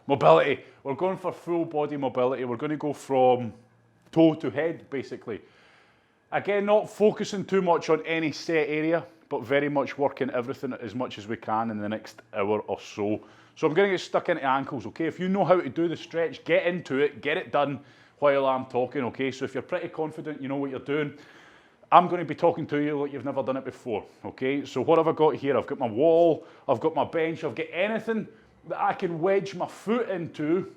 Mobility. We're going for full body mobility. We're going to go from toe to head, basically. Again, not focusing too much on any set area, but very much working everything as much as we can in the next hour or so. So I'm going to get stuck into ankles, okay? If you know how to do the stretch, get into it, get it done while I'm talking, okay? So if you're pretty confident, you know what you're doing, I'm going to be talking to you like you've never done it before, okay? So what have I got here? I've got my wall, I've got my bench, I've got anything that I can wedge my foot into,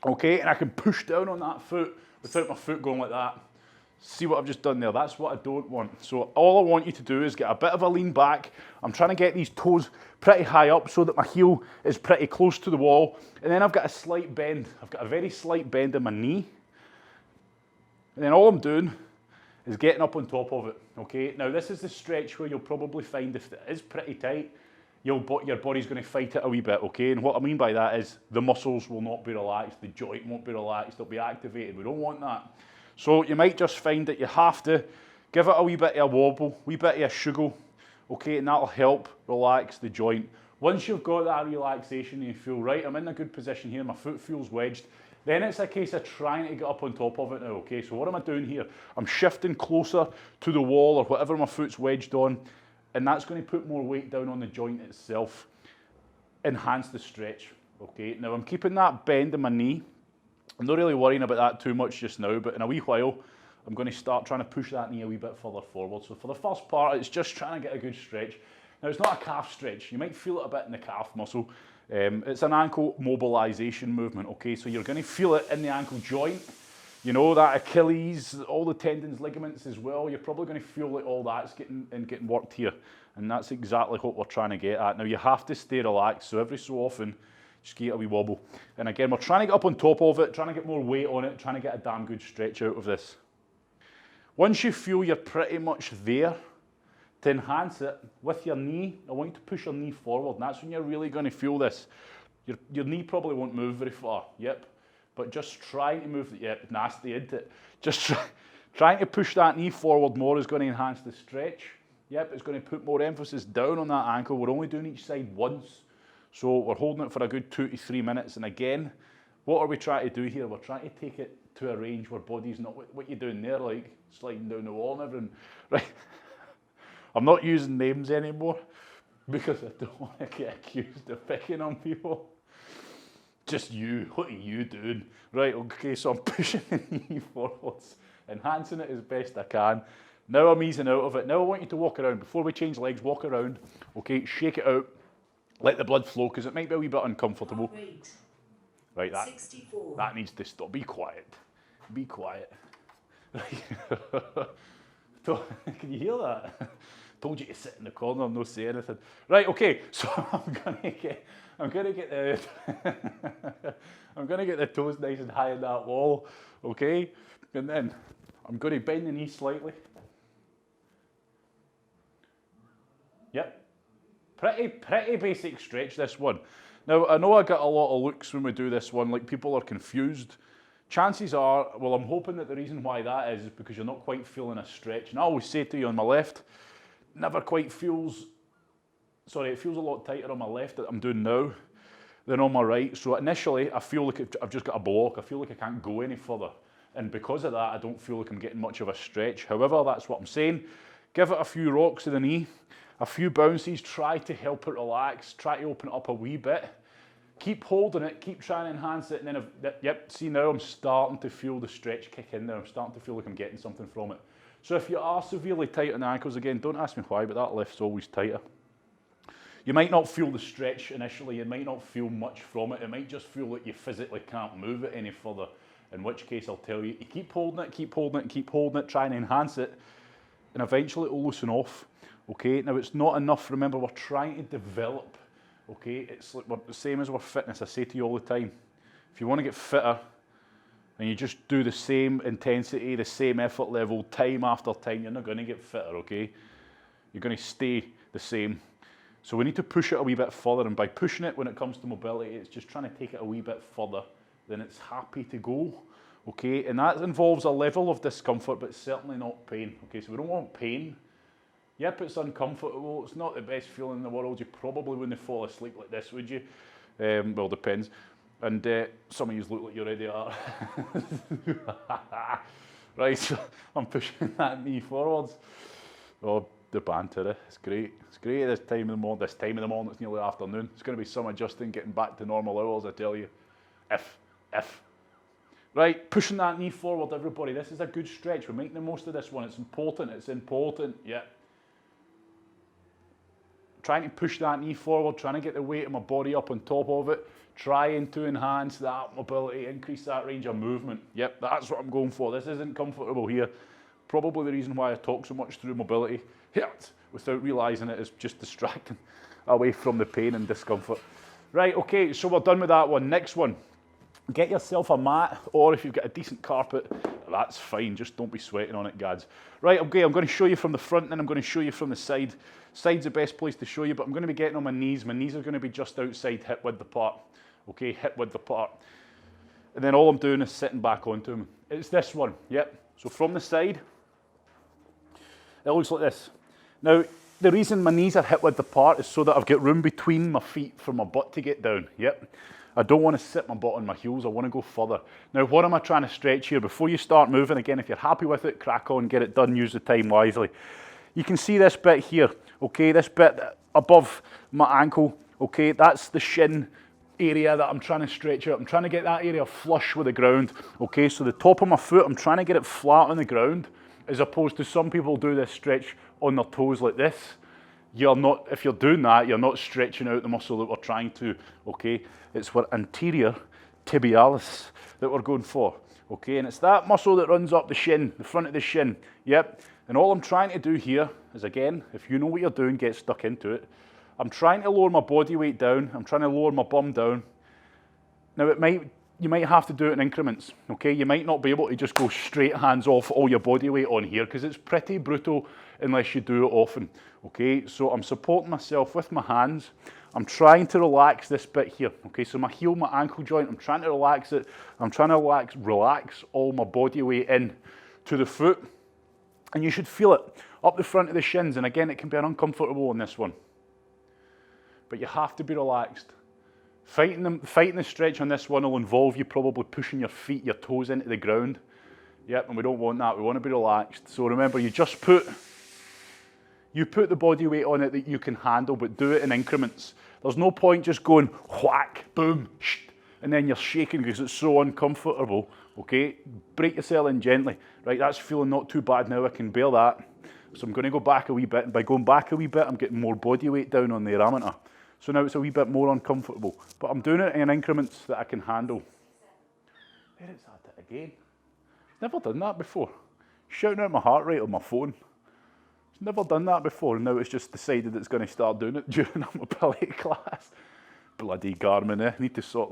okay? And I can push down on that foot without my foot going like that. See what I've just done there? That's what I don't want. So all I want you to do is get a bit of a lean back. I'm trying to get these toes pretty high up so that my heel is pretty close to the wall. And then I've got a slight bend. I've got a very slight bend in my knee. And then all I'm doing is getting up on top of it, okay? Now this is the stretch where you'll probably find if it is pretty tight, your body's going to fight it a wee bit, okay? And what I mean by that is the muscles will not be relaxed, the joint won't be relaxed, it'll be activated. We don't want that. So you might just find that you have to give it a wee bit of a wobble, wee bit of a shuggle, okay? And that'll help relax the joint. Once you've got that relaxation and you feel, right, I'm in a good position here, my foot feels wedged, then it's a case of trying to get up on top of it now, okay? So what am I doing here? I'm shifting closer to the wall or whatever my foot's wedged on, and that's going to put more weight down on the joint itself, enhance the stretch, okay? Now I'm keeping that bend in my knee. I'm not really worrying about that too much just now, but in a wee while, I'm going to start trying to push that knee a wee bit further forward. So for the first part, it's just trying to get a good stretch. Now it's not a calf stretch. You might feel it a bit in the calf muscle. It's an ankle mobilization movement, okay? So you're going to feel it in the ankle joint. You know, that Achilles, all the tendons, ligaments as well. You're probably going to feel like all that's getting worked here. And that's exactly what we're trying to get at. Now you have to stay relaxed. So every so often, just get a wee wobble. And again, we're trying to get up on top of it, trying to get more weight on it, trying to get a damn good stretch out of this. Once you feel you're pretty much there, to enhance it with your knee, I want you to push your knee forward, and that's when you're really going to feel this. Your knee probably won't move very far, yep, but just trying to move, yep, nasty, isn't it? Just trying to push that knee forward more is going to enhance the stretch. Yep, it's going to put more emphasis down on that ankle. We're only doing each side once. So we're holding it for a good 2 to 3 minutes. And again, what are we trying to do here? We're trying to take it to a range where body's not what you're doing there, like sliding down the wall and everything. Right? I'm not using names anymore because I don't want to get accused of picking on people. Just you. What are you doing? Right, okay, so I'm pushing the knee forwards, enhancing it as best I can. Now I'm easing out of it. Now I want you to walk around. Before we change legs, walk around. Okay, shake it out. Let the blood flow, because it might be a wee bit uncomfortable. Right, that needs to stop. Be quiet. Be quiet. Right. Can you hear that? Told you to sit in the corner and not say anything. Right, okay, so I'm gonna get the toes nice and high in that wall, okay? And then I'm gonna bend the knee slightly. Yep. Pretty basic stretch, this one. Now, I know I get a lot of looks when we do this one, like people are confused. Chances are, well, I'm hoping that the reason why that is because you're not quite feeling a stretch. And I always say to you on my left, never quite feels, sorry, it feels a lot tighter on my left that I'm doing now than on my right. So initially, I feel like I've just got a block. I feel like I can't go any further. And because of that, I don't feel like I'm getting much of a stretch. However, that's what I'm saying. Give it a few rocks to the knee. A few bounces, try to help it relax, try to open it up a wee bit. Keep holding it, keep trying to enhance it, and then, yep, see now I'm starting to feel the stretch kick in there. I'm starting to feel like I'm getting something from it. So if you are severely tight on the ankles, again, don't ask me why, but that lift's always tighter. You might not feel the stretch initially, you might not feel much from it. It might just feel like you physically can't move it any further, in which case I'll tell you, you keep holding it, keep holding it, keep holding it, try and enhance it, and eventually it will loosen off. Okay, now it's not enough. Remember, we're trying to develop. Okay, it's like we're the same as with fitness. I say to you all the time, if you want to get fitter and you just do the same intensity, the same effort level, time after time, you're not going to get fitter, okay? You're going to stay the same. So we need to push it a wee bit further, and by pushing it when it comes to mobility, it's just trying to take it a wee bit further than it's happy to go, okay? And that involves a level of discomfort, but certainly not pain, okay? So we don't want pain. Yep, it's uncomfortable. It's not the best feeling in the world. You probably wouldn't fall asleep like this, would you? Well, depends. And some of you look like you already are. Right, so I'm pushing that knee forwards. Oh, the banter, it's great. It's great at this time of the morning. This time of the morning, it's nearly afternoon. It's going to be some adjusting, getting back to normal hours, I tell you. If. Right, pushing that knee forward, everybody. This is a good stretch. We're making the most of this one. It's important. Yeah. Trying to push that knee forward, trying to get the weight of my body up on top of it, trying to enhance that mobility, increase that range of movement. Yep, that's what I'm going for. This isn't comfortable here. Probably the reason why I talk so much through mobility, without realising it is just distracting away from the pain and discomfort. Right, okay, so we're done with that one. Next one. Get yourself a mat, or if you've got a decent carpet, that's fine. Just don't be sweating on it, gads. Right, okay, I'm going to show you from the front, and then I'm going to show you from the side. Side's the best place to show you, but I'm going to be getting on my knees. My knees are going to be just outside hip width apart. Okay, hip width apart. And then all I'm doing is sitting back onto them. It's this one, yep. So from the side, it looks like this. Now, the reason my knees are hip width apart is so that I've got room between my feet for my butt to get down, yep. I don't want to sit my butt on my heels, I want to go further. Now, what am I trying to stretch here? Before you start moving, again, if you're happy with it, crack on, get it done, use the time wisely. You can see this bit here, okay, this bit above my ankle, okay, that's the shin area that I'm trying to stretch out. I'm trying to get that area flush with the ground, okay, so the top of my foot, I'm trying to get it flat on the ground, as opposed to some people do this stretch on their toes like this. You're not, if you're doing that, you're not stretching out the muscle that we're trying to, okay? It's for anterior tibialis that we're going for, okay? And it's that muscle that runs up the shin, the front of the shin, yep. And all I'm trying to do here is, again, if you know what you're doing, get stuck into it. I'm trying to lower my body weight down. I'm trying to lower my bum down. Now, you might have to do it in increments, okay? You might not be able to just go straight hands off all your body weight on here because it's pretty brutal unless you do it often, okay? So I'm supporting myself with my hands. I'm trying to relax this bit here, okay? So my heel, my ankle joint, I'm trying to relax it. I'm trying to relax all my body weight in to the foot. And you should feel it up the front of the shins. And again, it can be uncomfortable on this one. But you have to be relaxed. Fighting the stretch on this one will involve you probably pushing your feet, your toes into the ground. Yep, and we don't want that. We want to be relaxed. So remember, you put the body weight on it that you can handle, but do it in increments. There's no point just going whack, boom, and then you're shaking because it's so uncomfortable. Okay, break yourself in gently. Right, that's feeling not too bad now. I can bear that. So I'm going to go back a wee bit, and by going back a wee bit, I'm getting more body weight down on the arameter. So now it's a wee bit more uncomfortable, but I'm doing it in increments that I can handle. There it's at it again. Never done that before. Shouting out my heart rate on my phone. Never done that before, and now it's just decided it's going to start doing it during a mobility class. Bloody Garmin, eh? Need to sort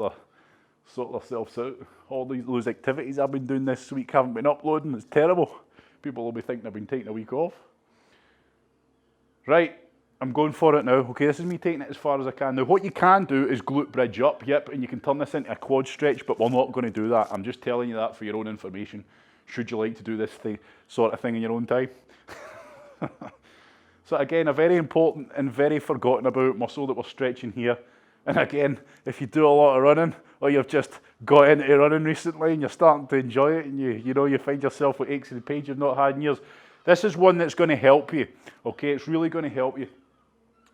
themselves out. All those activities I've been doing this week haven't been uploading. It's terrible. People will be thinking I've been taking a week off. Right, I'm going for it now. Okay, this is me taking it as far as I can. Now, what you can do is glute bridge up, yep, and you can turn this into a quad stretch, but we're not going to do that. I'm just telling you that for your own information. Should you like to do this sort of thing in your own time? So again, a very important and very forgotten about muscle that we're stretching here. And again, if you do a lot of running, or you've just got into running recently and you're starting to enjoy it, and you find yourself with aches in the pain you've not had in years, this is one that's going to help you. Okay, it's really going to help you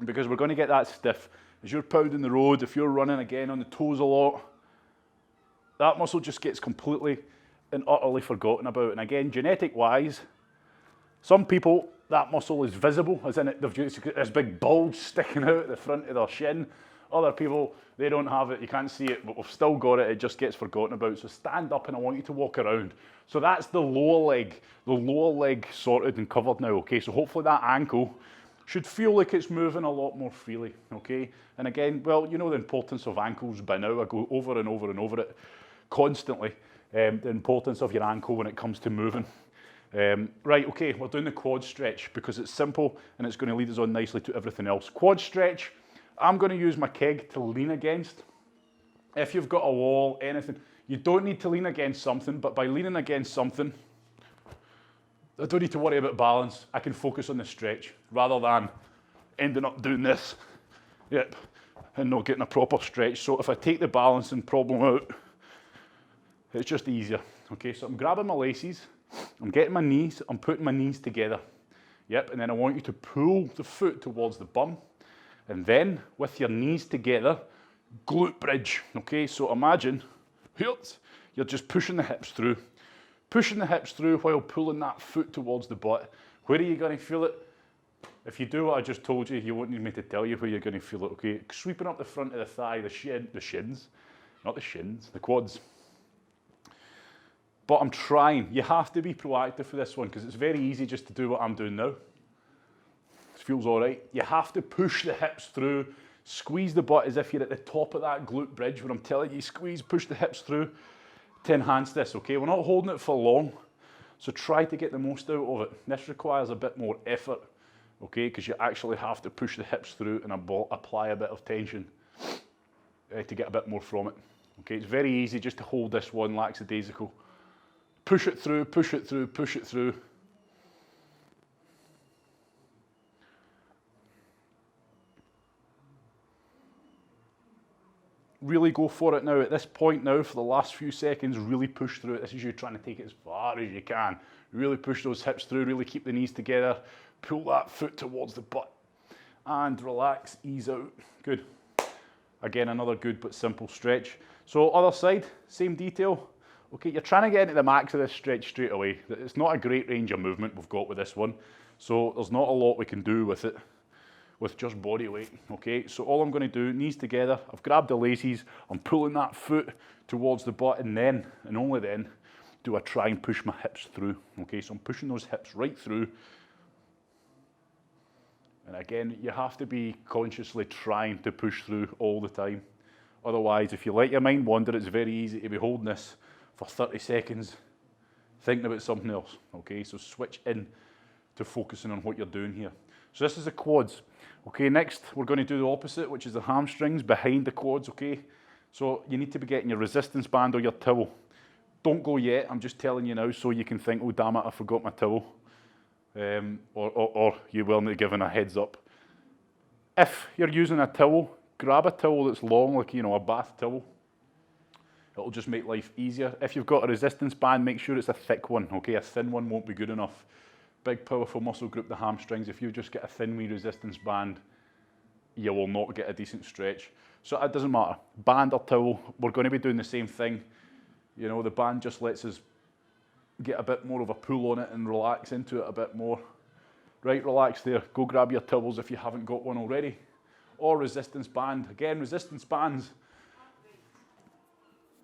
because we're going to get that stiff. As you're pounding the road, if you're running again on the toes a lot, that muscle just gets completely and utterly forgotten about. And again, genetic-wise, some people, that muscle is visible, as in they've just got this big bulge sticking out at the front of their shin. Other people, they don't have it, you can't see it, but we've still got it, it just gets forgotten about. So stand up and I want you to walk around. So that's the lower leg sorted and covered now, okay? So hopefully that ankle should feel like it's moving a lot more freely, okay? And again, well, you know the importance of ankles by now. I go over and over and over it constantly. The importance of your ankle when it comes to moving. Right, okay, we're doing the quad stretch because it's simple and it's going to lead us on nicely to everything else. Quad stretch, I'm going to use my keg to lean against. If you've got a wall, anything, you don't need to lean against something, but by leaning against something, I don't need to worry about balance. I can focus on the stretch rather than ending up doing this. Yep, and not getting a proper stretch. So if I take the balancing problem out, it's just easier. Okay, so I'm grabbing my laces, I'm getting my knees, I'm putting my knees together. Yep, and then I want you to pull the foot towards the bum, and then with your knees together, glute bridge. Okay, so imagine you're just pushing the hips through while pulling that foot towards the butt. Where are you going to feel it? If you do what I just told you, you won't need me to tell you where you're going to feel it, okay? Sweeping up the front of the thigh, the shins, not the shins, the quads. But I'm trying. You have to be proactive for this one because it's very easy just to do what I'm doing now. It feels all right. You have to push the hips through, squeeze the butt as if you're at the top of that glute bridge when I'm telling you squeeze, push the hips through to enhance this, okay? We're not holding it for long, so try to get the most out of it. This requires a bit more effort, okay, because you actually have to push the hips through and apply a bit of tension to get a bit more from it. Okay, it's very easy just to hold this one lackadaisical. Push it through, push it through, push it through. Really go for it now. At this point now, for the last few seconds, really push through it. This is you trying to take it as far as you can. Really push those hips through, really keep the knees together. Pull that foot towards the butt. And relax, ease out. Good. Again, another good but simple stretch. So other side, same detail. Okay, you're trying to get into the max of this stretch straight away. It's not a great range of movement we've got with this one. So there's not a lot we can do with it, with just body weight, okay? So all I'm gonna do, knees together, I've grabbed the laces, I'm pulling that foot towards the butt, and then, and only then, do I try and push my hips through, okay? So I'm pushing those hips right through. And again, you have to be consciously trying to push through all the time. Otherwise, if you let your mind wander, it's very easy to be holding this for 30 seconds, thinking about something else, okay? So switch in to focusing on what you're doing here. So this is the quads. Okay, next we're going to do the opposite, which is the hamstrings behind the quads, okay? So you need to be getting your resistance band or your towel. Don't go yet, I'm just telling you now so you can think, oh damn it, I forgot my towel. Or you're willing to give a heads up. If you're using a towel, grab a towel that's long, like, you know, a bath towel. It'll just make life easier. If you've got a resistance band, make sure it's a thick one, okay? A thin one won't be good enough. Big, powerful muscle group, the hamstrings. If you just get a thin wee resistance band, you will not get a decent stretch. So it doesn't matter, band or towel, we're going to be doing the same thing. You know, the band just lets us get a bit more of a pull on it and relax into it a bit more. Right, relax there. Go grab your towels if you haven't got one already. Or resistance band. Again, resistance bands.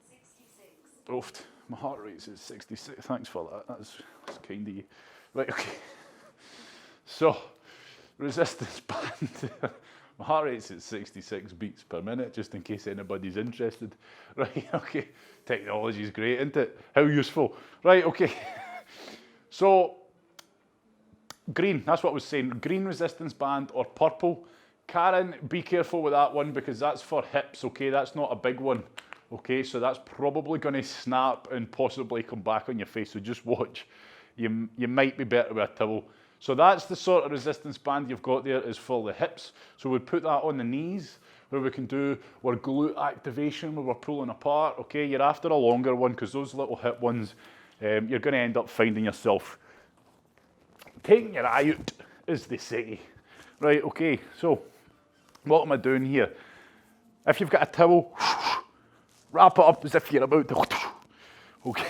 66. Oofed. My heart rate is 66. Thanks for that. That's kind of you. Right, okay. So, resistance band. My heart rate's at 66 beats per minute, just in case anybody's interested. Right, okay. Technology's great, isn't it? How useful. Right, okay. So, green, that's what I was saying. Green resistance band or purple. Karen, be careful with that one because that's for hips, okay? That's not a big one, okay? So that's probably going to snap and possibly come back on your face, so just watch. You might be better with a towel. So that's the sort of resistance band you've got there is for the hips. So we'd put that on the knees where we can do our glute activation where we're pulling apart, okay? You're after a longer one because those little hip ones, you're going to end up finding yourself taking your eye out, as they say. Right, okay, so what am I doing here? If you've got a towel, wrap it up as if you're about to, okay.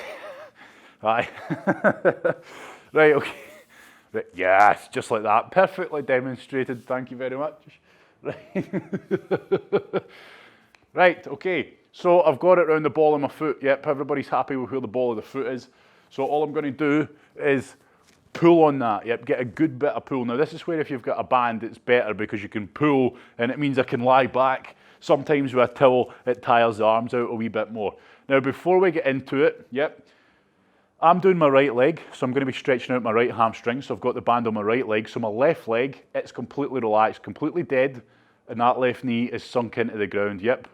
Aye. Right, okay. Right, yes, just like that. Perfectly demonstrated. Thank you very much. Right. Right, okay. So I've got it around the ball of my foot. Yep, everybody's happy with where the ball of the foot is. So all I'm going to do is pull on that. Yep, get a good bit of pull. Now this is where if you've got a band, it's better because you can pull and it means I can lie back. Sometimes with a towel, it tires the arms out a wee bit more. Now before we get into it, yep, I'm doing my right leg, so I'm going to be stretching out my right hamstring. So I've got the band on my right leg. So my left leg, it's completely relaxed, completely dead, and that left knee is sunk into the ground, yep.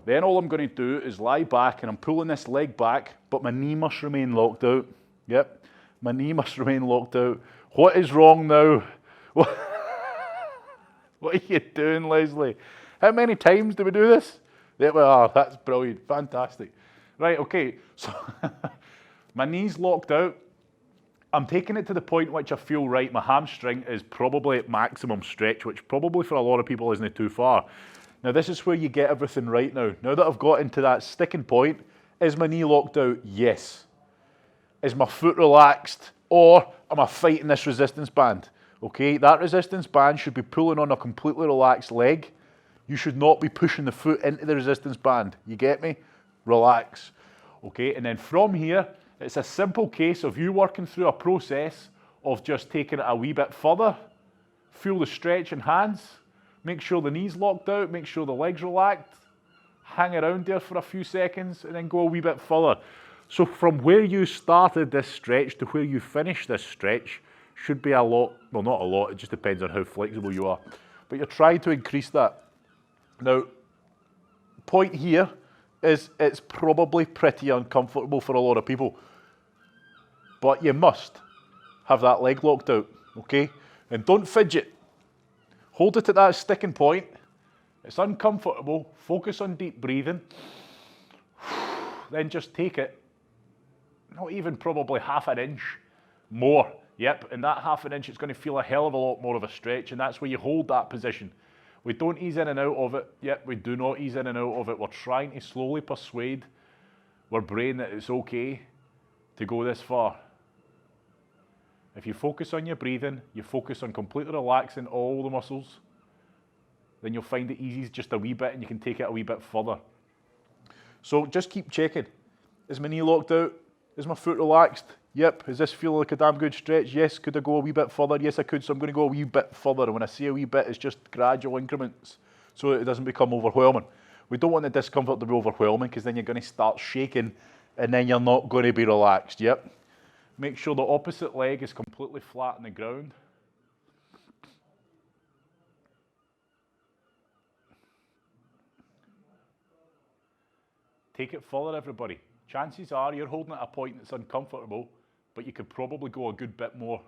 Then all I'm going to do is lie back, and I'm pulling this leg back, but my knee must remain locked out, yep. My knee must remain locked out. What is wrong now? What are you doing, Leslie? How many times do we do this? There we are. That's brilliant. Fantastic. Right, okay. So my knee's locked out. I'm taking it to the point which I feel right. My hamstring is probably at maximum stretch, which probably for a lot of people isn't too far. Now this is where you get everything right now. Now that I've got into that sticking point, is my knee locked out? Yes. Is my foot relaxed? Or am I fighting this resistance band? Okay, that resistance band should be pulling on a completely relaxed leg. You should not be pushing the foot into the resistance band. You get me? Relax. Okay, and then from here, it's a simple case of you working through a process of just taking it a wee bit further. Feel the stretch in hands. Make sure the knee's locked out. Make sure the leg's relaxed. Hang around there for a few seconds and then go a wee bit further. So from where you started this stretch to where you finish this stretch should be a lot, well not a lot, it just depends on how flexible you are. But you're trying to increase that. Now, point here is it's probably pretty uncomfortable for a lot of people. But you must have that leg locked out, okay? And don't fidget. Hold it at that sticking point. It's uncomfortable. Focus on deep breathing. Then just take it, not even probably half an inch more. Yep, and that half an inch, it's going to feel a hell of a lot more of a stretch, and that's where you hold that position. We don't ease in and out of it. Yep, we do not ease in and out of it. We're trying to slowly persuade our brain that it's okay to go this far. If you focus on your breathing, you focus on completely relaxing all the muscles, then you'll find it eases just a wee bit and you can take it a wee bit further. So just keep checking. Is my knee locked out? Is my foot relaxed? Yep. Does this feel like a damn good stretch? Yes. Could I go a wee bit further? Yes, I could. So I'm going to go a wee bit further. And when I say a wee bit, it's just gradual increments so it doesn't become overwhelming. We don't want the discomfort to be overwhelming because then you're going to start shaking and then you're not going to be relaxed. Yep. Make sure the opposite leg is completely flat on the ground. Take it further, everybody. Chances are you're holding at a point that's uncomfortable, but you could probably go a good bit more.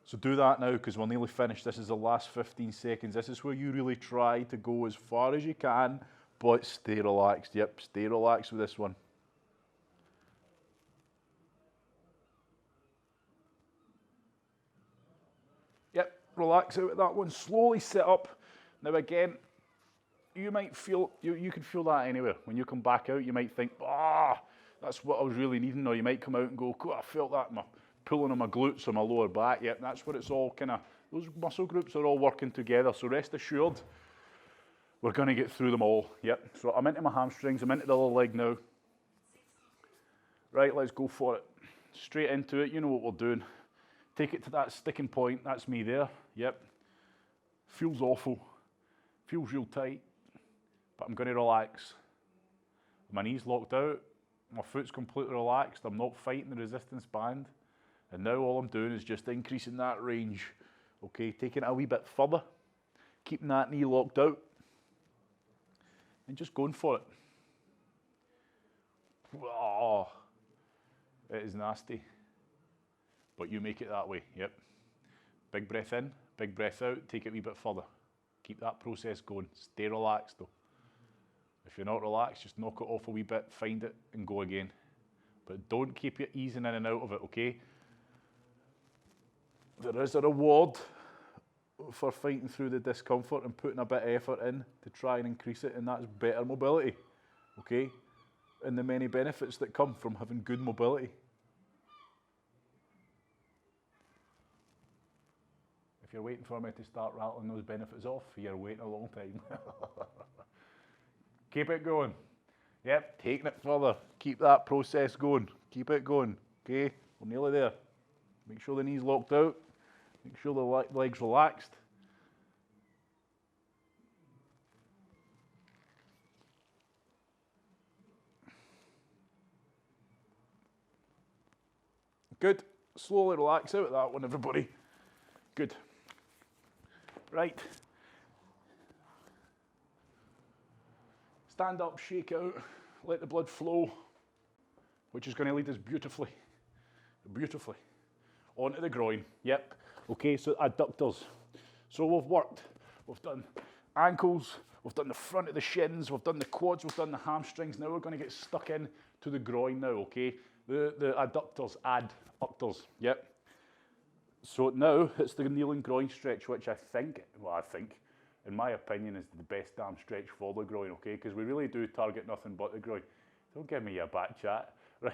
So do that now because we're nearly finished. This is the last 15 seconds. This is where you really try to go as far as you can, but stay relaxed. Yep, stay relaxed with this one. Yep, relax out with that one. Slowly sit up. Now again, you might feel, you can feel that anywhere. When you come back out, you might think, that's what I was really needing. Or you might come out and go, cool, I felt that in my pulling on my glutes or my lower back. Yep, that's what it's all kind of, those muscle groups are all working together. So rest assured, we're going to get through them all. Yep, so I'm into my hamstrings, I'm into the other leg now. Right, let's go for it. Straight into it, you know what we're doing. Take it to that sticking point, that's me there. Yep, feels awful, feels real tight. But I'm going to relax. My knee's locked out, my foot's completely relaxed, I'm not fighting the resistance band, and now all I'm doing is just increasing that range. Okay, taking it a wee bit further, keeping that knee locked out, and just going for it. Oh, it is nasty, but you make it that way, yep. Big breath in, big breath out, take it a wee bit further. Keep that process going, stay relaxed though. If you're not relaxed, just knock it off a wee bit, find it, and go again. But don't keep it easing in and out of it, okay? There is a reward for fighting through the discomfort and putting a bit of effort in to try and increase it, and that's better mobility, okay? And the many benefits that come from having good mobility. If you're waiting for me to start rattling those benefits off, you're waiting a long time. Keep it going. Yep, taking it further. Keep that process going. Keep it going. Okay, we're nearly there. Make sure the knee's locked out. Make sure the leg's relaxed. Good. Slowly relax out of that one, everybody. Good. Right. Stand up, shake out, let the blood flow, which is going to lead us beautifully, onto the groin. Yep. Okay, so adductors. So we've worked, we've done ankles, we've done the front of the shins, we've done the quads, we've done the hamstrings. Now we're going to get stuck in to the groin now, okay? The adductors, adductors, yep. So now it's the kneeling groin stretch, which I think, in my opinion, is the best damn stretch for the groin, okay? Because we really do target nothing but the groin. Don't give me your back chat, right?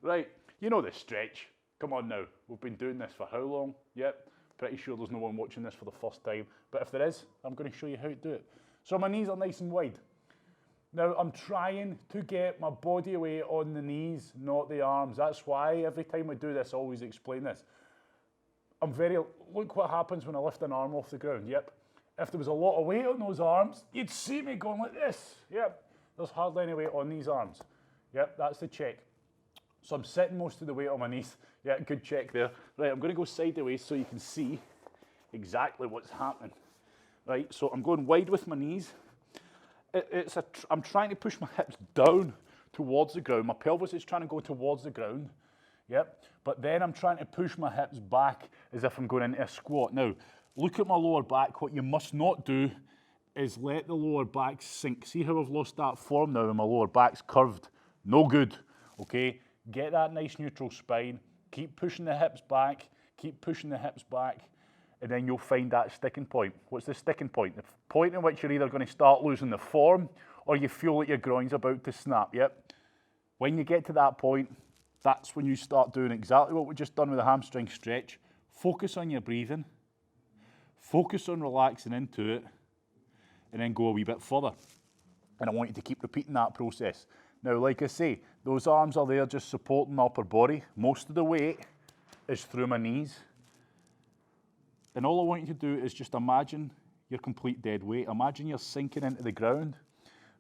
Right, you know the stretch. Come on now, we've been doing this for how long? Yep, pretty sure there's no one watching this for the first time. But if there is, I'm going to show you how to do it. So my knees are nice and wide. Now I'm trying to get my body weight on the knees, not the arms. That's why every time I do this, I always explain this. Look what happens when I lift an arm off the ground, yep. If there was a lot of weight on those arms, you'd see me going like this, yep. There's hardly any weight on these arms. Yep, that's the check. So I'm sitting most of the weight on my knees. Yeah, good check there. Right, I'm going to go sideways so you can see exactly what's happening. Right, so I'm going wide with my knees. I'm trying to push my hips down towards the ground. My pelvis is trying to go towards the ground. Yep, but then I'm trying to push my hips back as if I'm going into a squat. Now, look at my lower back. What you must not do is let the lower back sink. See how I've lost that form now and my lower back's curved? No good, okay? Get that nice neutral spine, keep pushing the hips back, keep pushing the hips back, and then you'll find that sticking point. What's the sticking point? The point in which you're either going to start losing the form or you feel like your groin's about to snap, yep? When you get to that point, that's when you start doing exactly what we just done with the hamstring stretch. Focus on your breathing, focus on relaxing into it, and then go a wee bit further. And I want you to keep repeating that process. Now, like I say, those arms are there just supporting my upper body. Most of the weight is through my knees. And all I want you to do is just imagine your complete dead weight. Imagine you're sinking into the ground.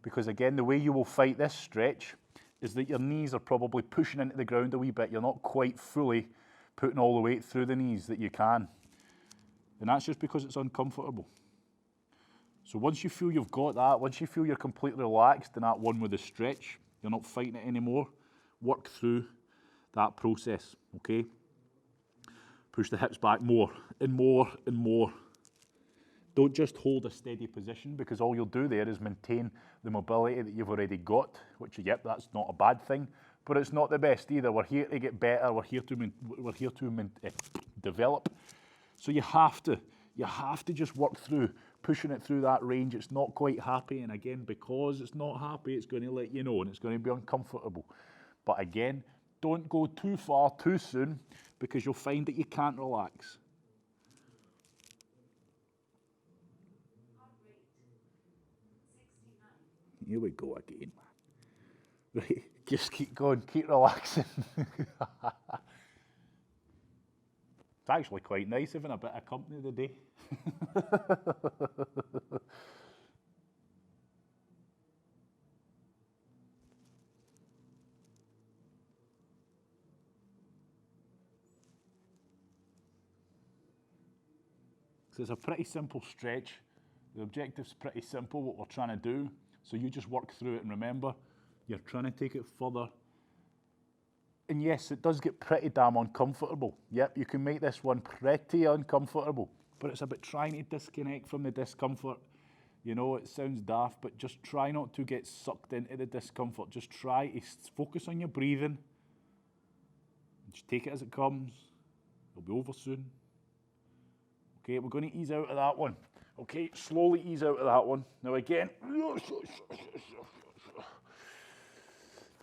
Because again, the way you will fight this stretch is that your knees are probably pushing into the ground a wee bit. You're not quite fully putting all the weight through the knees that you can. And that's just because it's uncomfortable. So once you feel you've got that, once you feel you're completely relaxed in that one with the stretch, you're not fighting it anymore, work through that process, okay? Push the hips back more and more and more. Don't just hold a steady position because all you'll do there is maintain the mobility that you've already got, which, yep, that's not a bad thing, but it's not the best either. We're here to get better. We're here to develop. So you have to just work through pushing it through that range. It's not quite happy, and again, because it's not happy, it's going to let you know, and it's going to be uncomfortable. But again, don't go too far too soon because you'll find that you can't relax. Here we go again, man. Right, just keep going, keep relaxing. It's actually quite nice having a bit of company today. So it's a pretty simple stretch. The objective's pretty simple, what we're trying to do. So you just work through it and remember, you're trying to take it further. And yes, it does get pretty damn uncomfortable. Yep, you can make this one pretty uncomfortable, but it's about trying to disconnect from the discomfort. You know, it sounds daft, but just try not to get sucked into the discomfort. Just try to focus on your breathing. Just take it as it comes. It'll be over soon. Okay, we're going to ease out of that one. Okay, slowly ease out of that one. Now again,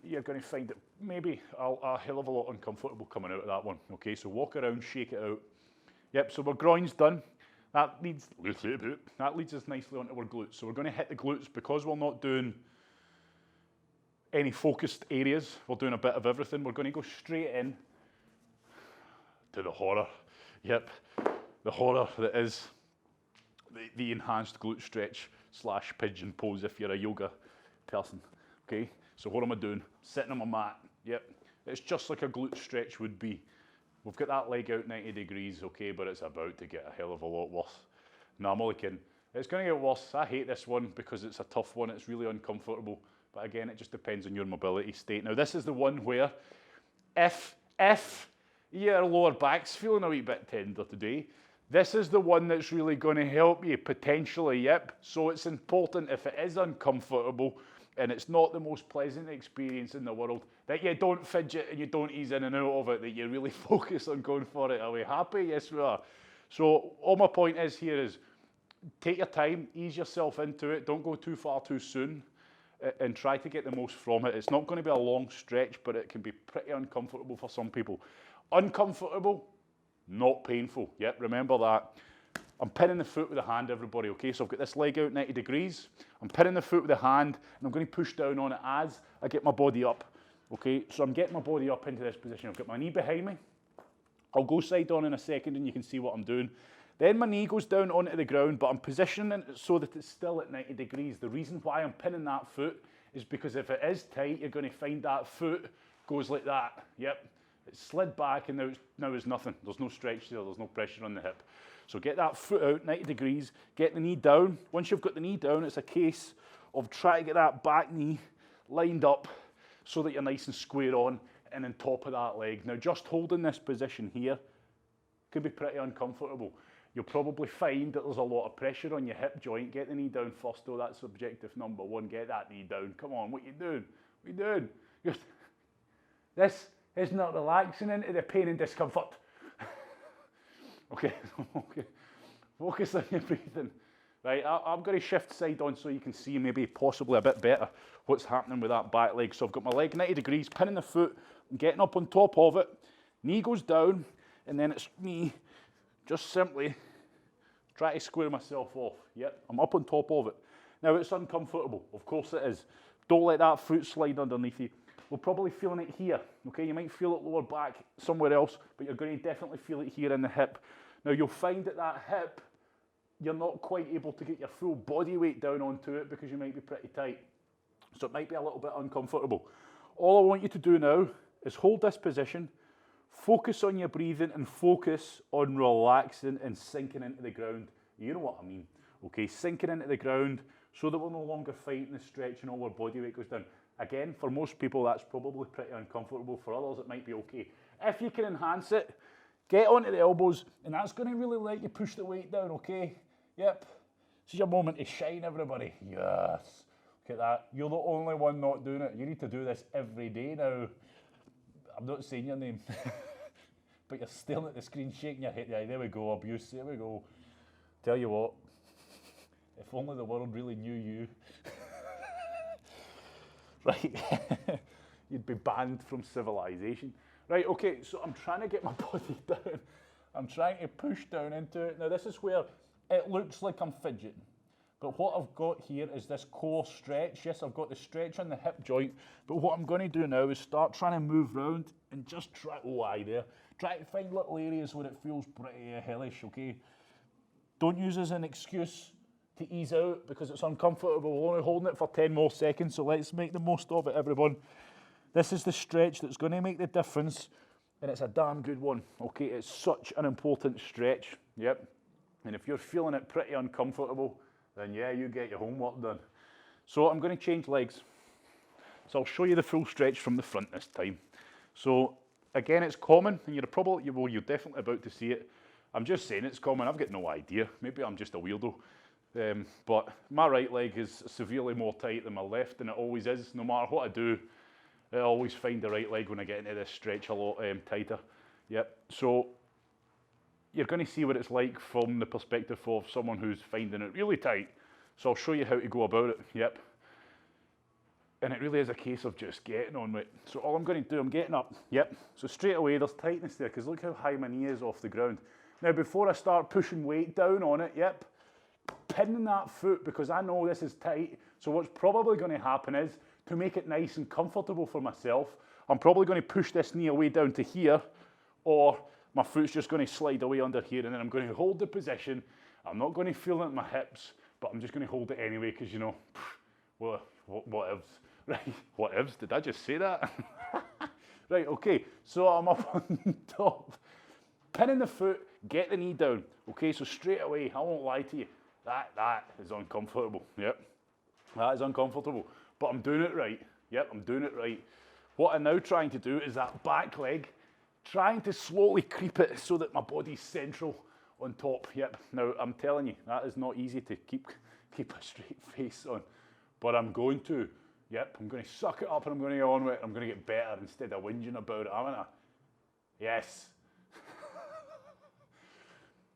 you're going to find it maybe a hell of a lot uncomfortable coming out of that one. Okay, so walk around, shake it out. Yep, so our groin's done. That leads us nicely onto our glutes. So we're going to hit the glutes because we're not doing any focused areas. We're doing a bit of everything. We're going to go straight in to the horror. Yep, the horror that is the enhanced glute stretch / pigeon pose if you're a yoga person. Okay, so what am I doing? Sitting on my mat. Yep, it's just like a glute stretch would be. We've got that leg out 90 degrees, okay, but it's about to get a hell of a lot worse. No, I'm only kidding. It's going to get worse. I hate this one because it's a tough one. It's really uncomfortable. But again, it just depends on your mobility state. Now, this is the one where if your lower back's feeling a wee bit tender today, This is the one that's really going to help you, potentially, yep. So it's important, if it is uncomfortable and it's not the most pleasant experience in the world, that you don't fidget and you don't ease in and out of it, that you really focus on going for it. Are we happy? Yes, we are. So all my point is here is, take your time, ease yourself into it, don't go too far too soon, and try to get the most from it. It's not going to be a long stretch, but it can be pretty uncomfortable for some people. Uncomfortable, not painful. Yep, remember that. I'm pinning the foot with the hand, everybody, okay? So I've got this leg out 90 degrees. I'm pinning the foot with the hand, and I'm going to push down on it as I get my body up, okay? So I'm getting my body up into this position. I've got my knee behind me. I'll go side on in a second, and you can see what I'm doing. Then my knee goes down onto the ground, but I'm positioning it so that it's still at 90 degrees. The reason why I'm pinning that foot is because if it is tight, you're going to find that foot goes like that. Yep. It's slid back and now it's nothing. There's no stretch there, there's no pressure on the hip. So get that foot out, 90 degrees, get the knee down. Once you've got the knee down, it's a case of trying to get that back knee lined up so that you're nice and square on and on top of that leg. Now just holding this position here can be pretty uncomfortable. You'll probably find that there's a lot of pressure on your hip joint. Get the knee down first though, that's objective number one. Get that knee down. Come on, what you doing? What you doing? This is not relaxing into the pain and discomfort. Okay, okay. Focus on your breathing. Right, I'm going to shift side on so you can see maybe possibly a bit better what's happening with that back leg. So I've got my leg 90 degrees, pinning the foot, I'm getting up on top of it, knee goes down, and then it's me just simply try to square myself off. Yep, I'm up on top of it. Now it's uncomfortable, of course it is. Don't let that foot slide underneath you. We're probably feeling it here, okay? You might feel it lower back somewhere else, but you're going to definitely feel it here in the hip. Now you'll find that hip, you're not quite able to get your full body weight down onto it because you might be pretty tight. So it might be a little bit uncomfortable. All I want you to do now is hold this position, focus on your breathing and focus on relaxing and sinking into the ground. You know what I mean, okay? Sinking into the ground so that we're no longer fighting the stretch and all our body weight goes down. Again, for most people, that's probably pretty uncomfortable. For others, it might be okay. If you can enhance it, get onto the elbows, and that's going to really let you push the weight down, okay? Yep. This is your moment to shine, everybody. Yes. Look at that. You're the only one not doing it. You need to do this every day now. I'm not saying your name, but you're staring at the screen, shaking your head. Yeah, there we go, abuse. There we go. Tell you what, if only the world really knew you. Right, you'd be banned from civilization. Right, okay, so I'm trying to get my body down. I'm trying to push down into it. Now this is where it looks like I'm fidgeting. But what I've got here is this core stretch. Yes, I've got the stretch on the hip joint. But what I'm going to do now is start trying to move around and just try, try to find little areas where it feels pretty hellish, okay? Don't use as an excuse to ease out because it's uncomfortable. We're only holding it for 10 more seconds, so let's make the most of it, everyone. This is the stretch that's going to make the difference, and it's a damn good one, okay? It's such an important stretch, yep. And if you're feeling it pretty uncomfortable, then yeah, you get your homework done. So I'm going to change legs. So I'll show you the full stretch from the front this time. So again, it's common, and you're definitely about to see it. I'm just saying it's common, I've got no idea. Maybe I'm just a weirdo. But my right leg is severely more tight than my left, and it always is. No matter what I do, I always find the right leg when I get into this stretch a lot tighter. Yep. So you're going to see what it's like from the perspective of someone who's finding it really tight. So I'll show you how to go about it. Yep. And it really is a case of just getting on with it. So all I'm going to do, I'm getting up. Yep. So straight away, there's tightness there because look how high my knee is off the ground. Now, before I start pushing weight down on it, yep, pinning that foot because I know this is tight. So what's probably going to happen is, to make it nice and comfortable for myself, I'm probably going to push this knee away down to here, or my foot's just going to slide away under here, and then I'm going to hold the position. I'm not going to feel it in my hips, but I'm just going to hold it anyway because, you know, what ifs? Right, what ifs? Did I just say that? Right, okay, so I'm up on top. Pinning the foot, get the knee down. Okay, so straight away, I won't lie to you, that is uncomfortable. Yep, that is uncomfortable, but I'm doing it right. Yep, I'm doing it right. What I'm now trying to do is that back leg, trying to slowly creep it so that my body's central on top. Yep, now I'm telling you, that is not easy to keep a straight face on, but I'm going to. Yep, I'm going to suck it up and I'm going to get on with it. I'm going to get better instead of whinging about it, haven't I? Yes.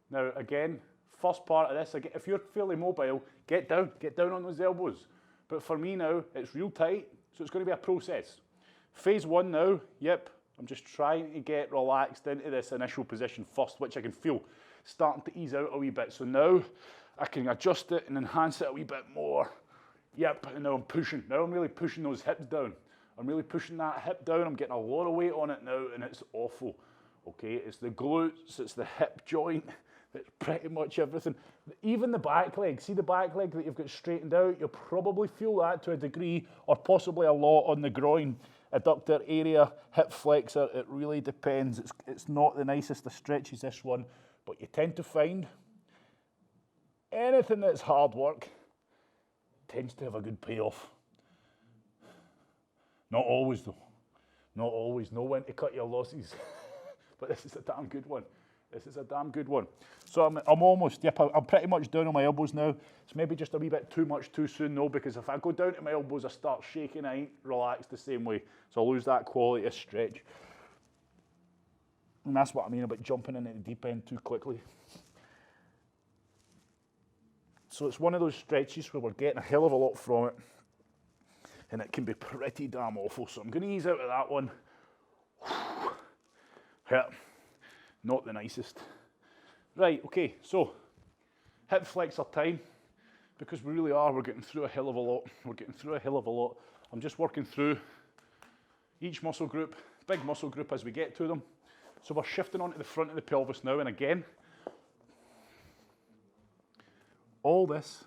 Now again, first part of this, if you're fairly mobile, get down on those elbows. But for me now, it's real tight, so it's going to be a process. Phase one now, yep, I'm just trying to get relaxed into this initial position first, which I can feel starting to ease out a wee bit. So now I can adjust it and enhance it a wee bit more. Yep, and now I'm pushing. Now I'm really pushing those hips down. I'm really pushing that hip down. I'm getting a lot of weight on it now, and it's awful. Okay, it's the glutes, it's the hip joint, it's pretty much everything. Even the back leg, see the back leg that you've got straightened out? You'll probably feel that to a degree, or possibly a lot on the groin, adductor area, hip flexor. It really depends. It's not the nicest of stretches, this one, but you tend to find anything that's hard work tends to have a good payoff. Not always though. Not always. Know when to cut your losses. But this is a damn good one. This is a damn good one. So I'm almost, yep, I'm pretty much down on my elbows now. It's maybe just a wee bit too much too soon though, because if I go down to my elbows, I start shaking, I ain't relaxed the same way. So I'll lose that quality of stretch. And that's what I mean about jumping into the deep end too quickly. So it's one of those stretches where we're getting a hell of a lot from it, and it can be pretty damn awful. So I'm going to ease out of that one. Yeah, not the nicest. Right, okay, so hip flexor time, because we really are, we're getting through a hell of a lot. We're getting through a hell of a lot. I'm just working through each muscle group, big muscle group as we get to them. So we're shifting onto the front of the pelvis now, and again, all this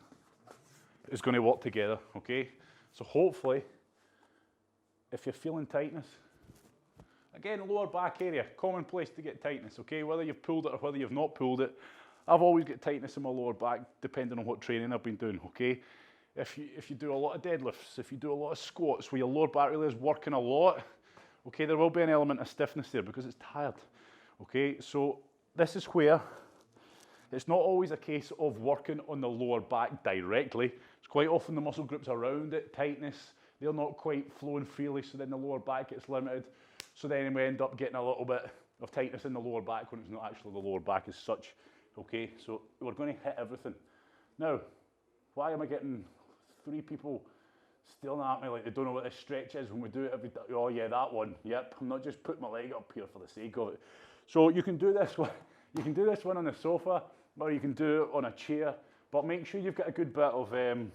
is going to work together, okay? So hopefully, if you're feeling tightness, again, lower back area, common place to get tightness, okay? Whether you've pulled it or whether you've not pulled it, I've always got tightness in my lower back, depending on what training I've been doing, okay? If you do a lot of deadlifts, if you do a lot of squats where your lower back really is working a lot, okay, there will be an element of stiffness there because it's tired, okay? So this is where it's not always a case of working on the lower back directly. It's quite often the muscle groups around it, tightness, they're not quite flowing freely, so then the lower back gets limited. So then we end up getting a little bit of tightness in the lower back when it's not actually the lower back as such. Okay, so we're going to hit everything. Now, why am I getting 3 people staring at me like they don't know what this stretch is when we do it every day? Oh yeah, that one. Yep, I'm not just putting my leg up here for the sake of it. So you can do this one. You can do this one on the sofa, or you can do it on a chair, but make sure you've got a good bit of 77.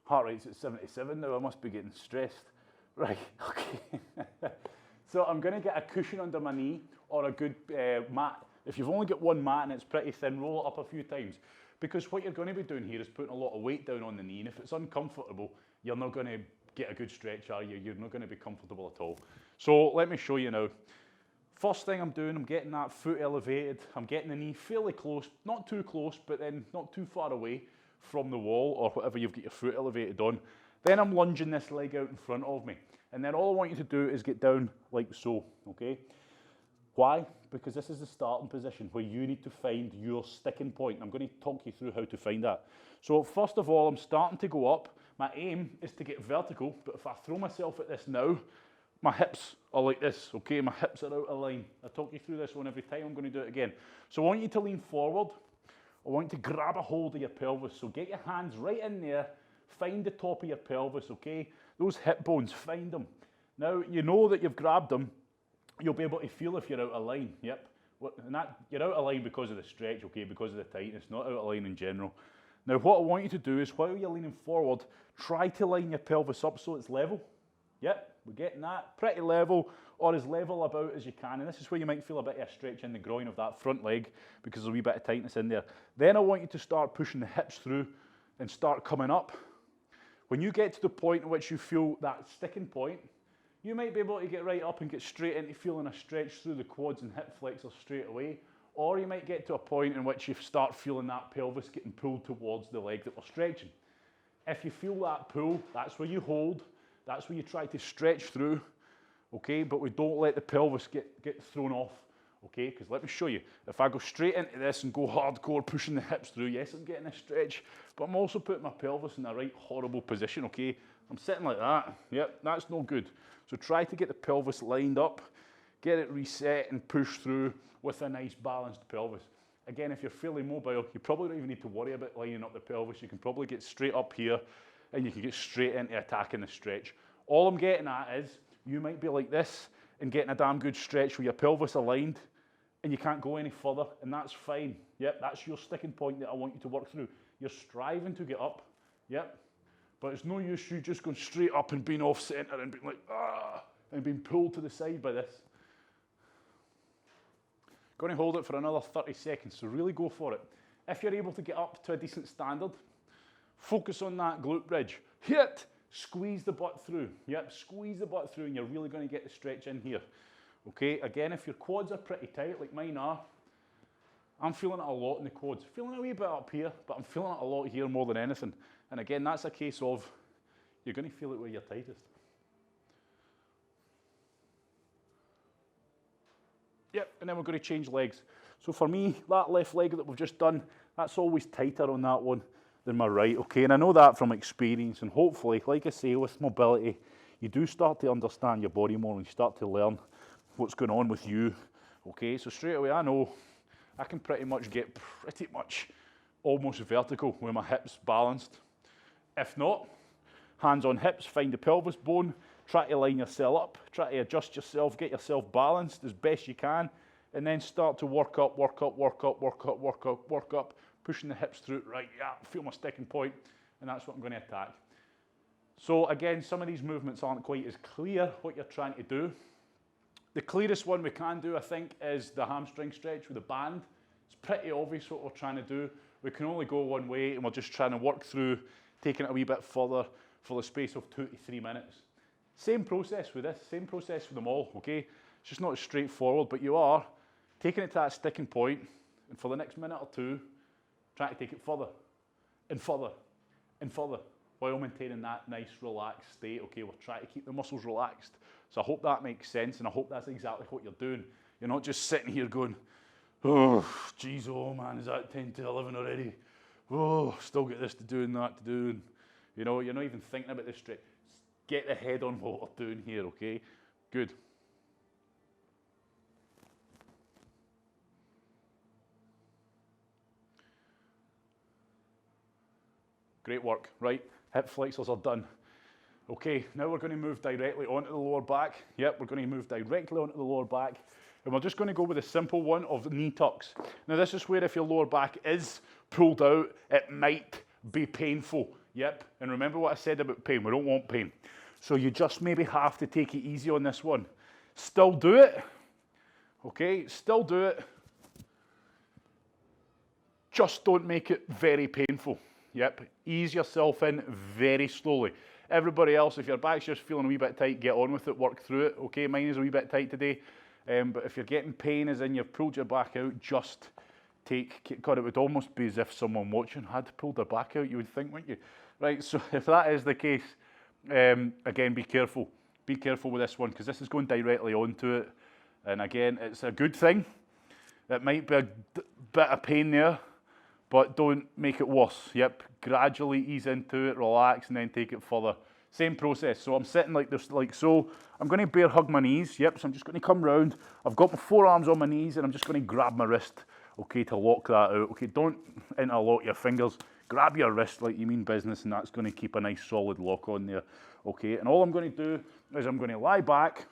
heart rate's at 77 now. I must be getting stressed. Right, okay. So I'm going to get a cushion under my knee or a good mat. If you've only got one mat and it's pretty thin, roll it up a few times. Because what you're going to be doing here is putting a lot of weight down on the knee, and if it's uncomfortable, you're not going to get a good stretch, are you? You're not going to be comfortable at all. So let me show you now. First thing I'm doing, I'm getting that foot elevated. I'm getting the knee fairly close, not too close, but then not too far away from the wall or whatever you've got your foot elevated on. Then I'm lunging this leg out in front of me. And then all I want you to do is get down like so, okay? Why? Because this is the starting position where you need to find your sticking point. I'm going to talk you through how to find that. So first of all, I'm starting to go up. My aim is to get vertical, but if I throw myself at this now, my hips are like this, okay? My hips are out of line. I talk you through this one every time. I'm going to do it again. So I want you to lean forward. I want you to grab a hold of your pelvis. So get your hands right in there. Find the top of your pelvis, okay? Those hip bones, find them. Now, you know that you've grabbed them. You'll be able to feel if you're out of line, yep. And that, you're out of line because of the stretch, okay, because of the tightness, not out of line in general. Now, what I want you to do is, while you're leaning forward, try to line your pelvis up so it's level. Yep, we're getting that. Pretty level, or as level about as you can. And this is where you might feel a bit of a stretch in the groin of that front leg because there's a wee bit of tightness in there. Then I want you to start pushing the hips through and start coming up. When you get to the point in which you feel that sticking point, you might be able to get right up and get straight into feeling a stretch through the quads and hip flexors straight away. Or you might get to a point in which you start feeling that pelvis getting pulled towards the leg that we're stretching. If you feel that pull, that's where you hold. That's where you try to stretch through, okay? But we don't let the pelvis get thrown off, okay? Because let me show you, if I go straight into this and go hardcore pushing the hips through, yes, I'm getting a stretch, but I'm also putting my pelvis in the right horrible position, okay? I'm sitting like that, yep, that's no good. So try to get the pelvis lined up, get it reset and push through with a nice balanced pelvis. Again, if you're fairly mobile, you probably don't even need to worry about lining up the pelvis. You can probably get straight up here and you can get straight into attacking the stretch. All I'm getting at is, you might be like this and getting a damn good stretch with your pelvis aligned and you can't go any further, and that's fine. Yep, that's your sticking point that I want you to work through. You're striving to get up, yep, but it's no use you just going straight up and being off center and being like, ah, and being pulled to the side by this. Going to hold it for another 30 seconds, so really go for it. If you're able to get up to a decent standard, focus on that glute bridge. Hit, squeeze the butt through. Yep, squeeze the butt through and you're really going to get the stretch in here. Okay, again, if your quads are pretty tight like mine are, I'm feeling it a lot in the quads. Feeling a wee bit up here, but I'm feeling it a lot here more than anything. And again, that's a case of, you're going to feel it where you're tightest. Yep, and then we're going to change legs. So for me, that left leg that we've just done, that's always tighter on that one than my right, okay? And I know that from experience, and hopefully, like I say, with mobility, you do start to understand your body more and you start to learn what's going on with you, okay? So straight away, I know I can pretty much get almost vertical with my hips balanced. If not, hands on hips, find the pelvis bone, try to line yourself up, try to adjust yourself, get yourself balanced as best you can, and then start to work up, pushing the hips through. Right, yeah, feel my sticking point, and that's what I'm going to attack. So again, some of these movements aren't quite as clear what you're trying to do. The clearest one we can do, I think, is the hamstring stretch with the band. It's pretty obvious what we're trying to do. We can only go one way, and we're just trying to work through, taking it a wee bit further for the space of 2 to 3 minutes. Same process with this, same process with them all, okay? It's just not as straightforward, but you are taking it to that sticking point, and for the next minute or two, trying to take it further, and further, and further, while maintaining that nice relaxed state, okay? We're trying to keep the muscles relaxed. So I hope that makes sense, and I hope that's exactly what you're doing. You're not just sitting here going, oh, geez, oh man, is that 10 to 11 already? Oh, still got this to do and that to do. And, you know, you're not even thinking about this straight. Get the head on what we're doing here, okay? Good. Great work, right? Hip flexors are done. Okay, now we're going to move directly onto the lower back. Yep, we're going to move directly onto the lower back. And we're just going to go with a simple one of knee tucks. Now this is where if your lower back is pulled out, it might be painful. Yep, and remember what I said about pain. We don't want pain. So you just maybe have to take it easy on this one. Still do it. Okay, still do it. Just don't make it very painful. Yep, ease yourself in very slowly. Everybody else, if your back's just feeling a wee bit tight, get on with it, work through it. Okay, mine is a wee bit tight today. But if you're getting pain as in you've pulled your back out, just God, it would almost be as if someone watching had pulled their back out, you would think, wouldn't you? Right, so if that is the case, again, be careful. Be careful with this one, because this is going directly onto it. And again, it's a good thing. It might be a bit of pain there, but don't make it worse. Yep, gradually ease into it, relax, and then take it further. Same process. So I'm sitting like this, like so. I'm going to bear hug my knees. Yep, so I'm just going to come round. I've got my forearms on my knees, and I'm just going to grab my wrist, okay, to lock that out. Okay, don't interlock your fingers. Grab your wrist like you mean business, and that's going to keep a nice solid lock on there. Okay, and all I'm going to do is I'm going to lie back.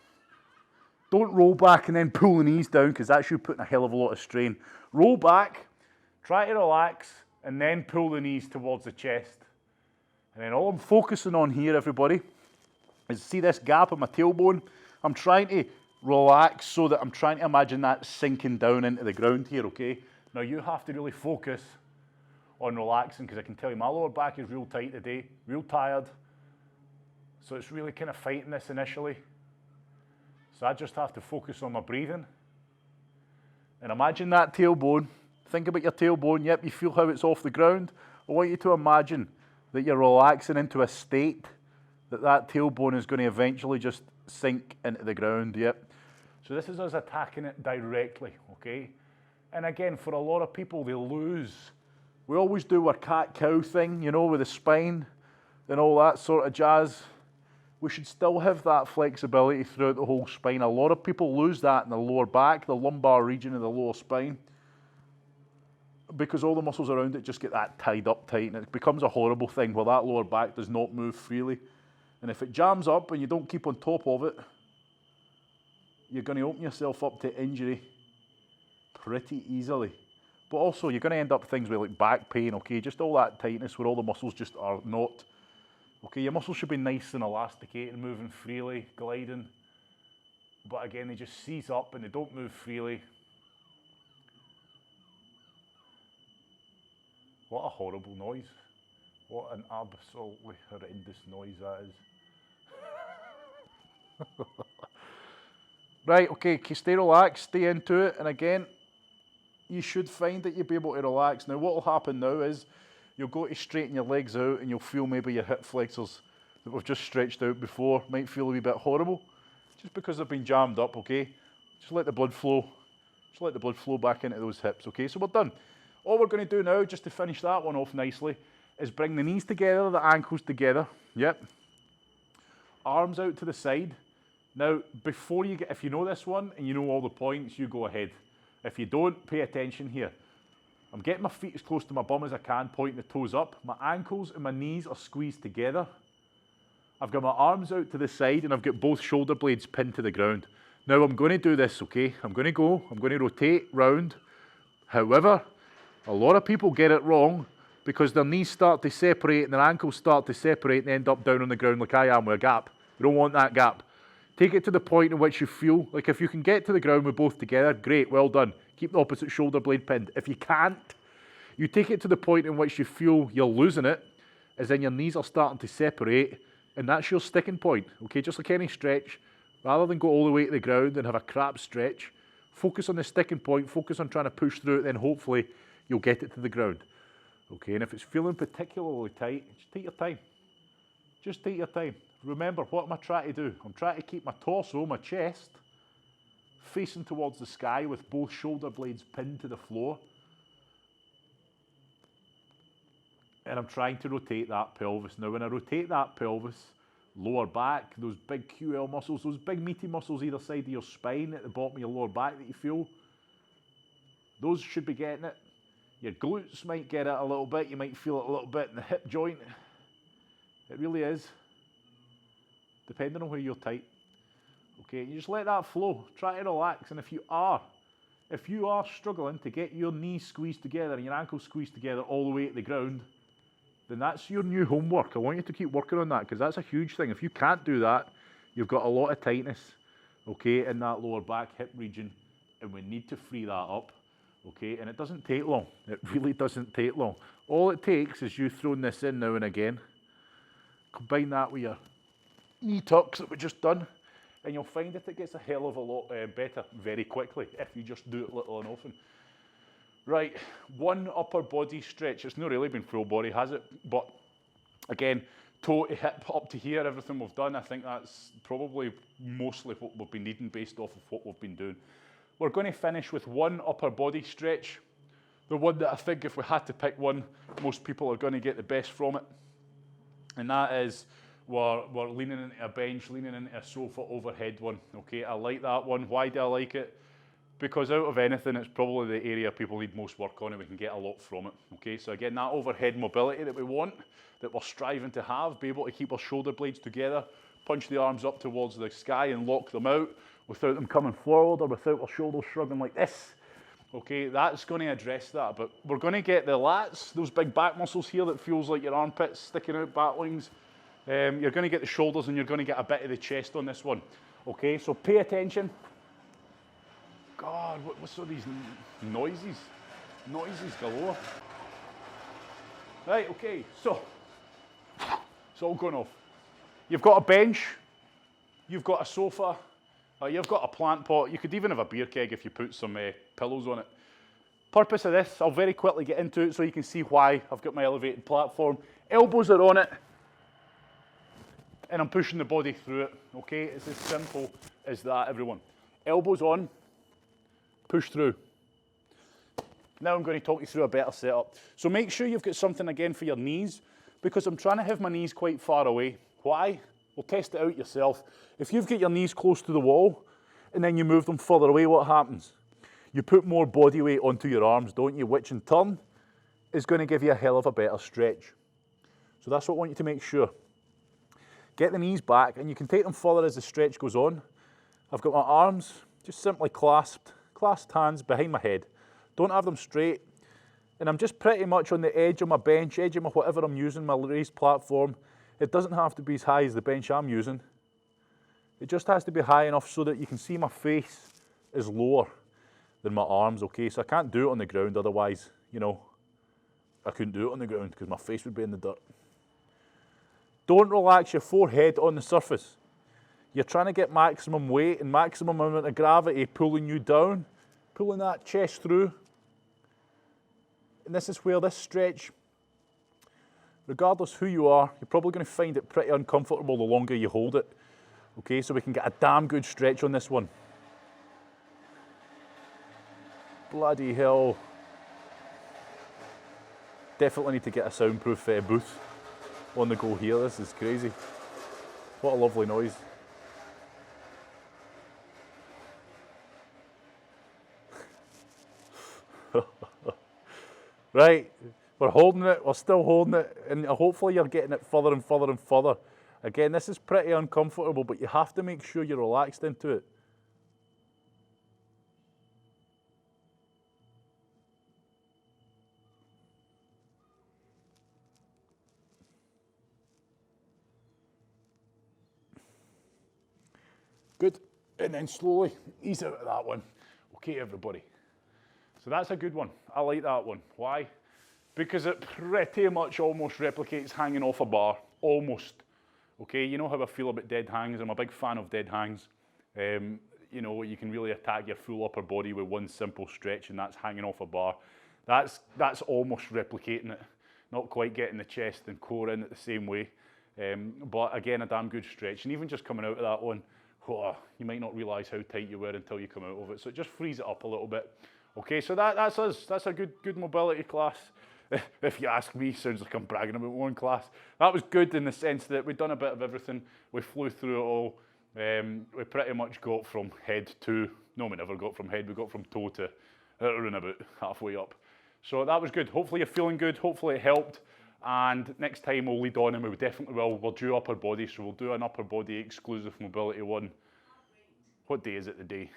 Don't roll back and then pull the knees down, because that's you putting a hell of a lot of strain. Roll back. Try to relax, and then pull the knees towards the chest. And then all I'm focusing on here, everybody, is see this gap in my tailbone? I'm trying to relax so that I'm trying to imagine that sinking down into the ground here, okay? Now you have to really focus on relaxing, because I can tell you my lower back is real tight today, real tired. So it's really kind of fighting this initially. So I just have to focus on my breathing. And imagine that tailbone. Think about your tailbone. Yep, you feel how it's off the ground. I want you to imagine that you're relaxing into a state that tailbone is going to eventually just sink into the ground. Yep. So this is us attacking it directly, okay? And again, for a lot of people, they lose. We always do our cat-cow thing, you know, with the spine and all that sort of jazz. We should still have that flexibility throughout the whole spine. A lot of people lose that in the lower back, the lumbar region of the lower spine, because all the muscles around it just get that tied up tight, and it becomes a horrible thing where that lower back does not move freely. And if it jams up and you don't keep on top of it, you're going to open yourself up to injury pretty easily. But also, you're going to end up things with like back pain, okay? Just all that tightness where all the muscles just are not. Okay, your muscles should be nice and elasticated, moving freely, gliding. But again, they just seize up and they don't move freely. What a horrible noise. What an absolutely horrendous noise that is. Right, okay, stay relaxed, stay into it, and again, you should find that you'll be able to relax. Now what will happen now is, you'll go to straighten your legs out and you'll feel maybe your hip flexors that we've just stretched out before might feel a wee bit horrible, just because they've been jammed up, okay? Just let the blood flow, back into those hips, okay? So we're done. All we're going to do now, just to finish that one off nicely, is bring the knees together, the ankles together, yep. Arms out to the side. Now, before you get, if you know this one and you know all the points, you go ahead. If you don't, pay attention here. I'm getting my feet as close to my bum as I can, pointing the toes up. My ankles and my knees are squeezed together. I've got my arms out to the side and I've got both shoulder blades pinned to the ground. Now I'm going to do this, okay? I'm going to rotate round. However, a lot of people get it wrong because their knees start to separate and their ankles start to separate and end up down on the ground like I am with a gap. You don't want that gap. Take it to the point in which you feel, like if you can get to the ground with both together, great, well done. Keep the opposite shoulder blade pinned. If you can't, you take it to the point in which you feel you're losing it, as then your knees are starting to separate, and that's your sticking point, okay? Just like any stretch, rather than go all the way to the ground and have a crap stretch, focus on the sticking point, focus on trying to push through it, then hopefully you'll get it to the ground, okay? And if it's feeling particularly tight, just take your time. Just take your time. Remember, what am I trying to do? I'm trying to keep my torso, my chest, facing towards the sky with both shoulder blades pinned to the floor. And I'm trying to rotate that pelvis. Now, when I rotate that pelvis, lower back, those big QL muscles, those big meaty muscles either side of your spine at the bottom of your lower back that you feel, those should be getting it. Your glutes might get it a little bit. You might feel it a little bit in the hip joint. It really is, depending on where you're tight. Okay, you just let that flow. Try to relax. And if you are struggling to get your knees squeezed together and your ankles squeezed together all the way at the ground, then that's your new homework. I want you to keep working on that because that's a huge thing. If you can't do that, you've got a lot of tightness, okay, in that lower back hip region, and we need to free that up, okay? And it doesn't take long. It really doesn't take long. All it takes is you throwing this in now and again. Combine that with your knee tucks that we've just done, and you'll find that it gets a hell of a lot better very quickly if you just do it little and often. Right, one upper body stretch. It's not really been full body, has it? But again, toe to hip up to here, everything we've done, I think that's probably mostly what we've been needing based off of what we've been doing. We're going to finish with one upper body stretch. The one that I think if we had to pick one, most people are going to get the best from it. And that is, we're leaning into a bench, leaning into a sofa overhead one. Okay, I like that one. Why do I like it? Because out of anything, it's probably the area people need most work on and we can get a lot from it. Okay, so again, that overhead mobility that we want, that we're striving to have, be able to keep our shoulder blades together, punch the arms up towards the sky and lock them out without them coming forward or without our shoulders shrugging like this. Okay, that's going to address that, but we're going to get the lats, those big back muscles here that feels like your armpits sticking out back wings. You're going to get the shoulders and you're going to get a bit of the chest on this one. Okay, so pay attention. God, what's all these noises? Noises galore. Right, okay, so it's all going off. You've got a bench, you've got a sofa, you've got a plant pot. You could even have a beer keg if you put some pillows on it. Purpose of this, I'll very quickly get into it so you can see why I've got my elevated platform. Elbows are on it, and I'm pushing the body through it, okay? It's as simple as that, everyone. Elbows on, push through. Now I'm going to talk you through a better setup. So make sure you've got something again for your knees, because I'm trying to have my knees quite far away. Why? Well, test it out yourself. If you've got your knees close to the wall and then you move them further away, what happens? You put more body weight onto your arms, don't you? Which in turn is going to give you a hell of a better stretch. So that's what I want you to make sure. Get the knees back, and you can take them further as the stretch goes on. I've got my arms just simply clasped hands behind my head. Don't have them straight. And I'm just pretty much on the edge of my bench, edge of my whatever I'm using, my raised platform. It doesn't have to be as high as the bench I'm using. It just has to be high enough so that you can see my face is lower than my arms, okay? So I can't do it on the ground, otherwise, you know, I couldn't do it on the ground because my face would be in the dirt. Don't relax your forehead on the surface. You're trying to get maximum weight and maximum amount of gravity pulling you down, pulling that chest through. And this is where this stretch, regardless who you are, you're probably going to find it pretty uncomfortable the longer you hold it. Okay, so we can get a damn good stretch on this one. Bloody hell. Definitely need to get a soundproof booth on the go here. This is crazy. What a lovely noise. Right, we're holding it, we're still holding it, and hopefully you're getting it further and further and further. Again, this is pretty uncomfortable, but you have to make sure you're relaxed into it. Good, and then slowly ease out of that one. Okay, everybody. So that's a good one. I like that one. Why? Because it pretty much almost replicates hanging off a bar. Almost. Okay, you know how I feel about dead hangs. I'm a big fan of dead hangs. You know, you can really attack your full upper body with one simple stretch, and that's hanging off a bar. That's almost replicating it. Not quite getting the chest and core in it the same way. But again, a damn good stretch. And even just coming out of that one, oh, you might not realise how tight you were until you come out of it. So it just frees it up a little bit. Okay, so that's us. That's a good mobility class. If you ask me, sounds like I'm bragging about one class. That was good in the sense that we'd done a bit of everything. We flew through it all. We pretty much got from head to, no, we never got from head, we got from toe to around about halfway up. So that was good. Hopefully you're feeling good. Hopefully it helped. And next time we'll lead on, and we definitely will. We'll do upper body, so we'll do an upper body exclusive mobility one. What day is it today?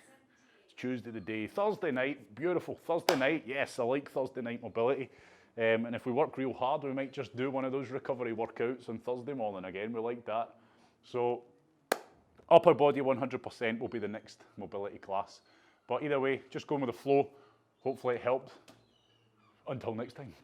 Tuesday the day, Thursday night, beautiful, Thursday night, yes, I like Thursday night mobility, and if we work real hard, we might just do one of those recovery workouts on Thursday morning again, we like that. So, upper body 100% will be the next mobility class, but either way, just going with the flow, hopefully it helped. Until next time.